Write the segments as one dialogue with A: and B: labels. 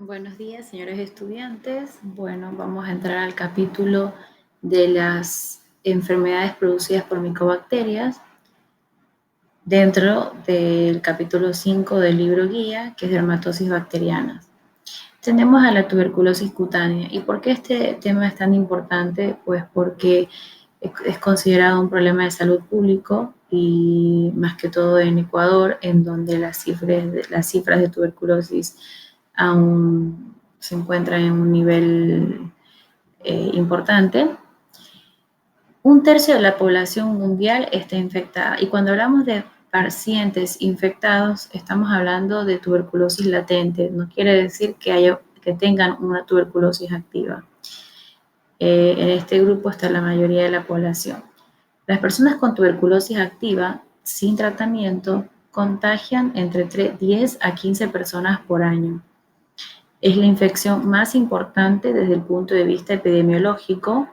A: Buenos días, señores estudiantes. Bueno, vamos a entrar al capítulo de las enfermedades producidas por micobacterias dentro del capítulo 5 del libro guía, que es dermatosis bacterianas. Tenemos a la tuberculosis cutánea. ¿Y por qué este tema es tan importante? Pues porque es considerado un problema de salud público y más que todo en Ecuador, en donde las cifras de tuberculosis aún se encuentran en un nivel importante. Un tercio de la población mundial está infectada y cuando hablamos de pacientes infectados estamos hablando de tuberculosis latente, no quiere decir que tengan una tuberculosis activa. En este grupo está la mayoría de la población. Las personas con tuberculosis activa sin tratamiento contagian entre 10 a 15 personas por año. Es la infección más importante desde el punto de vista epidemiológico.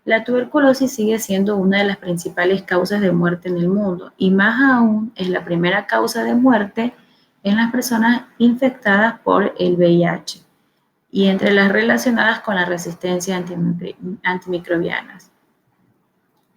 A: La tuberculosis sigue siendo una de las principales causas de muerte en el mundo y más aún es la primera causa de muerte en las personas infectadas por el VIH y entre las relacionadas con la resistencia antimicrobianas.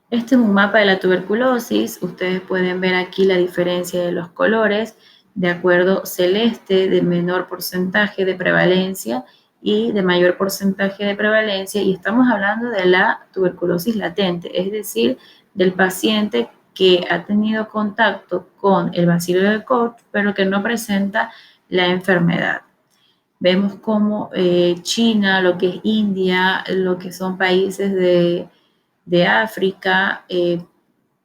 A: Este es un mapa de la tuberculosis. Ustedes pueden ver aquí la diferencia de los colores, de acuerdo celeste de menor porcentaje de prevalencia y de mayor porcentaje de prevalencia. Y estamos hablando de la tuberculosis latente, es decir, del paciente que ha tenido contacto con el bacilo de Koch, pero que no presenta la enfermedad. Vemos como China, lo que es India, lo que son países de África,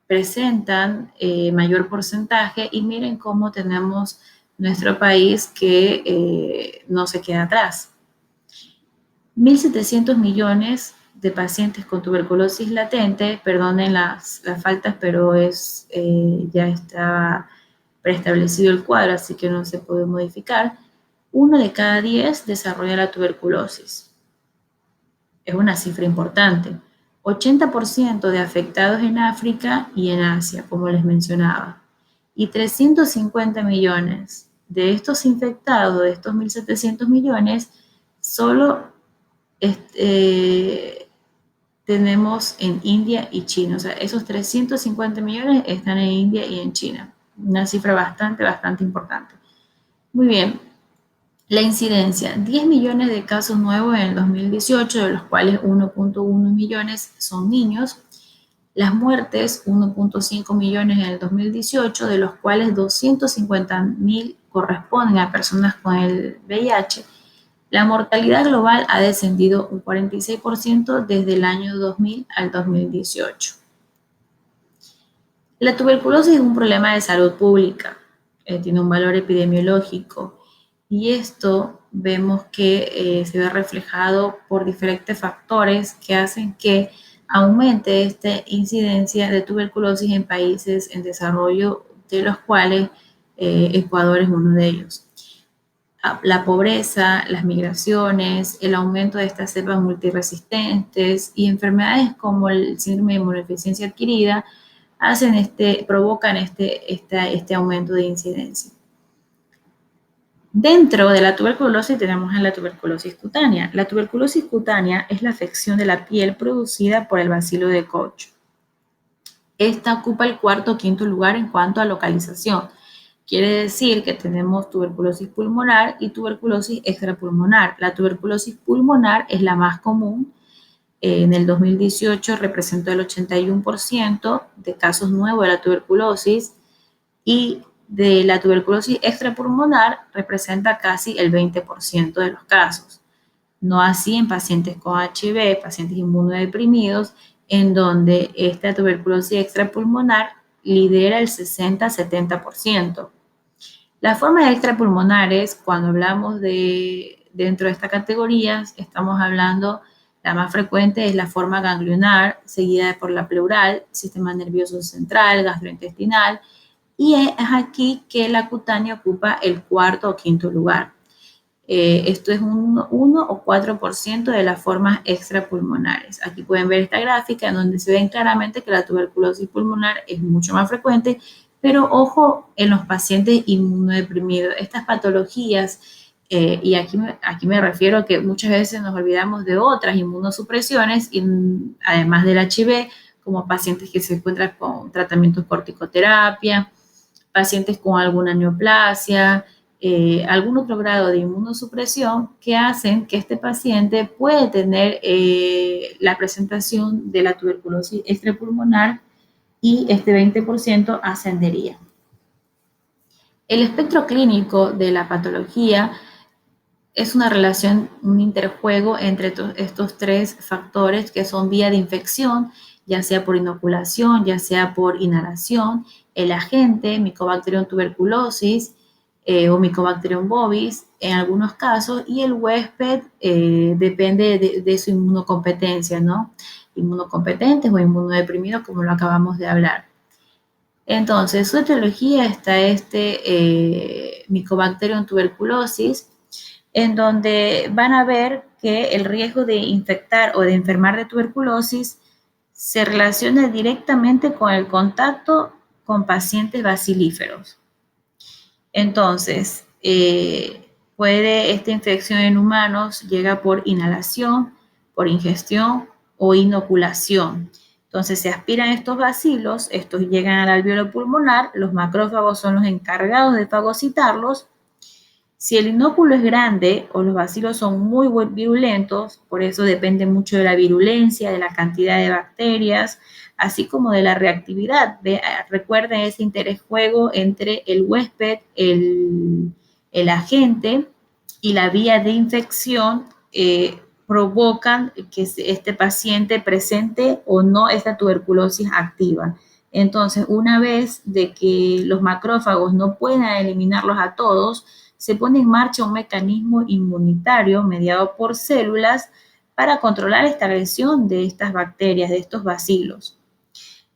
A: presentan mayor porcentaje y miren cómo tenemos nuestro país que no se queda atrás. 1.700 millones de pacientes con tuberculosis latente, perdonen las faltas, pero ya está preestablecido el cuadro, así que no se puede modificar. 1 de cada 10 desarrolla la tuberculosis. Es una cifra importante. 80% de afectados en África y en Asia, como les mencionaba. Y 350 millones de estos infectados, de estos 1.700 millones, solo tenemos en India y China. O sea, esos 350 millones están en India y en China. Una cifra bastante importante. Muy bien. La incidencia, 10 millones de casos nuevos en el 2018, de los cuales 1.1 millones son niños. Las muertes, 1.5 millones en el 2018, de los cuales 250.000 corresponden a personas con el VIH. La mortalidad global ha descendido un 46% desde el año 2000 al 2018. La tuberculosis es un problema de salud pública, tiene un valor epidemiológico y esto vemos que se ve reflejado por diferentes factores que hacen que aumente esta incidencia de tuberculosis en países en desarrollo, de los cuales Ecuador es uno de ellos. La pobreza, las migraciones, el aumento de estas cepas multiresistentes y enfermedades como el síndrome de inmunodeficiencia adquirida provocan este aumento de incidencia. Dentro de la tuberculosis tenemos a la tuberculosis cutánea. La tuberculosis cutánea es la afección de la piel producida por el bacilo de Koch. Esta ocupa el cuarto o quinto lugar en cuanto a localización. Quiere decir que tenemos tuberculosis pulmonar y tuberculosis extrapulmonar. La tuberculosis pulmonar es la más común. En el 2018 representó el 81% de casos nuevos de la tuberculosis y de la tuberculosis extrapulmonar representa casi el 20% de los casos. No así en pacientes con HIV, pacientes inmunodeprimidos, en donde esta tuberculosis extrapulmonar lidera el 60-70%. Las formas extrapulmonares, cuando hablamos dentro de esta categoría, estamos hablando, la más frecuente es la forma ganglionar, seguida por la pleural, sistema nervioso central, gastrointestinal, y es aquí que la cutánea ocupa el cuarto o quinto lugar. Esto es un 1 o 4% de las formas extrapulmonares. Aquí pueden ver esta gráfica en donde se ven claramente que la tuberculosis pulmonar es mucho más frecuente, pero ojo en los pacientes inmunodeprimidos. Estas patologías y aquí me refiero a que muchas veces nos olvidamos de otras inmunosupresiones, además del HIV, como pacientes que se encuentran con tratamientos corticoterapia, pacientes con alguna neoplasia, algún otro grado de inmunosupresión que hacen que este paciente puede tener la presentación de la tuberculosis extrapulmonar y este 20% ascendería. El espectro clínico de la patología es una relación, un interjuego entre estos tres factores que son vía de infección, ya sea por inoculación, ya sea por inhalación, el agente, Mycobacterium tuberculosis o Mycobacterium bovis en algunos casos, y el huésped depende de su inmunocompetencia, ¿no? Inmunocompetentes o inmunodeprimidos, como lo acabamos de hablar. Entonces, su etiología está Mycobacterium tuberculosis, en donde van a ver que el riesgo de infectar o de enfermar de tuberculosis se relaciona directamente con el contacto con pacientes bacilíferos. Entonces, puede esta infección en humanos llega por inhalación, por ingestión o inoculación. Entonces se aspiran estos bacilos, estos llegan al alvéolo pulmonar, los macrófagos son los encargados de fagocitarlos. Si el inóculo es grande o los bacilos son muy virulentos, por eso depende mucho de la virulencia, de la cantidad de bacterias, así como de la reactividad. Recuerden ese interjuego entre el huésped, el agente y la vía de infección provocan que este paciente presente o no esta tuberculosis activa. Entonces, una vez de que los macrófagos no puedan eliminarlos a todos, se pone en marcha un mecanismo inmunitario mediado por células para controlar esta agresión de estas bacterias, de estos bacilos.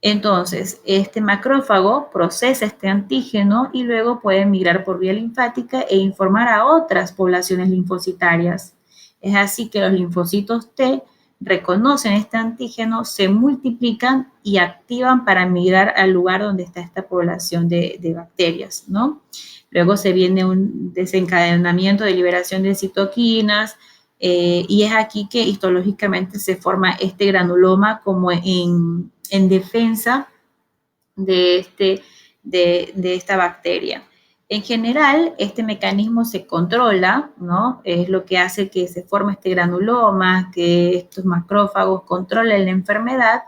A: Entonces, este macrófago procesa este antígeno y luego puede migrar por vía linfática e informar a otras poblaciones linfocitarias. Es así que los linfocitos T reconocen este antígeno, se multiplican y activan para migrar al lugar donde está esta población de bacterias, ¿no? Luego se viene un desencadenamiento de liberación de citoquinas, y es aquí que histológicamente se forma este granuloma como en defensa de esta bacteria. En general, este mecanismo se controla, ¿no? Es lo que hace que se forme este granuloma, que estos macrófagos controlen la enfermedad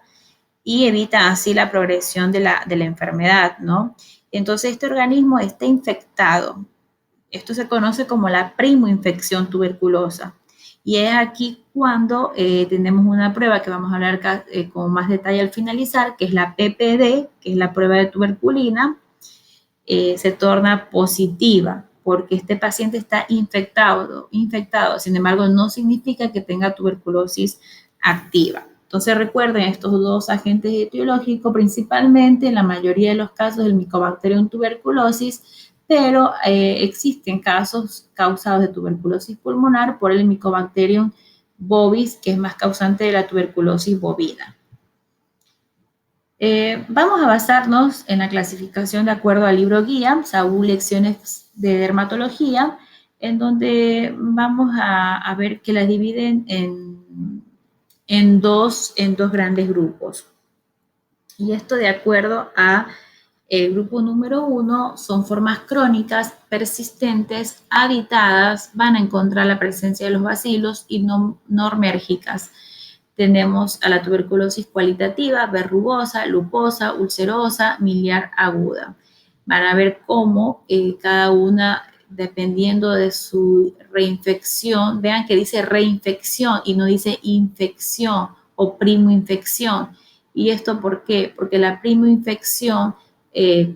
A: y evitan así la progresión de la enfermedad, ¿no? Entonces, este organismo está infectado. Esto se conoce como la primoinfección tuberculosa. Y es aquí cuando tenemos una prueba que vamos a hablar con más detalle al finalizar, que es la PPD, que es la prueba de tuberculina, se torna positiva porque este paciente está infectado. Sin embargo, no significa que tenga tuberculosis activa. Entonces recuerden estos dos agentes etiológicos, principalmente en la mayoría de los casos del Mycobacterium tuberculosis, pero existen casos causados de tuberculosis pulmonar por el Mycobacterium bovis, que es más causante de la tuberculosis bovina. Vamos a basarnos en la clasificación de acuerdo al libro guía, Saúl Lecciones de Dermatología, en donde vamos a ver que la dividen en dos grandes grupos. Y esto de acuerdo a el grupo número 1 son formas crónicas, persistentes, habitadas, van a encontrar la presencia de los bacilos y no normérgicas. Tenemos a la tuberculosis cualitativa, verrugosa, luposa, ulcerosa, miliar aguda. Van a ver cómo cada una, dependiendo de su reinfección, vean que dice reinfección y no dice infección o primoinfección. ¿Y esto por qué? Porque la primoinfección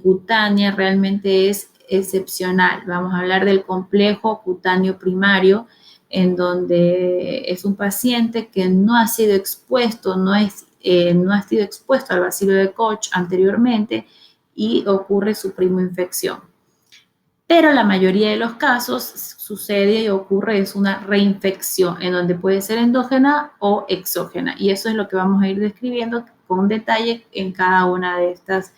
A: cutánea realmente es excepcional. Vamos a hablar del complejo cutáneo primario, en donde es un paciente que no ha sido expuesto, no ha sido expuesto al bacilo de Koch anteriormente y ocurre su primoinfección. Pero la mayoría de los casos sucede y ocurre es una reinfección, en donde puede ser endógena o exógena. Y eso es lo que vamos a ir describiendo con detalle en cada una de estas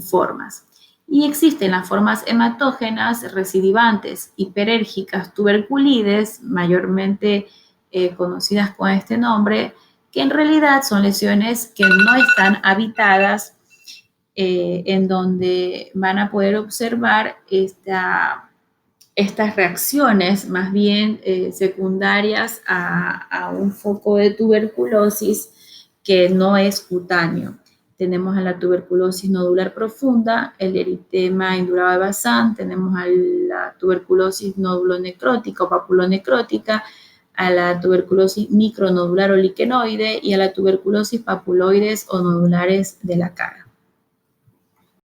A: formas. Y existen las formas hematógenas recidivantes hiperérgicas tuberculides, mayormente conocidas con este nombre, que en realidad son lesiones que no están habitadas, en donde van a poder observar estas reacciones más bien secundarias a un foco de tuberculosis que no es cutáneo. Tenemos a la tuberculosis nodular profunda, el eritema indurado de Bazán, tenemos a la tuberculosis nódulo-necrótica o papulonecrótica, a la tuberculosis micronodular o liquenoide y a la tuberculosis papuloides o nodulares de la cara.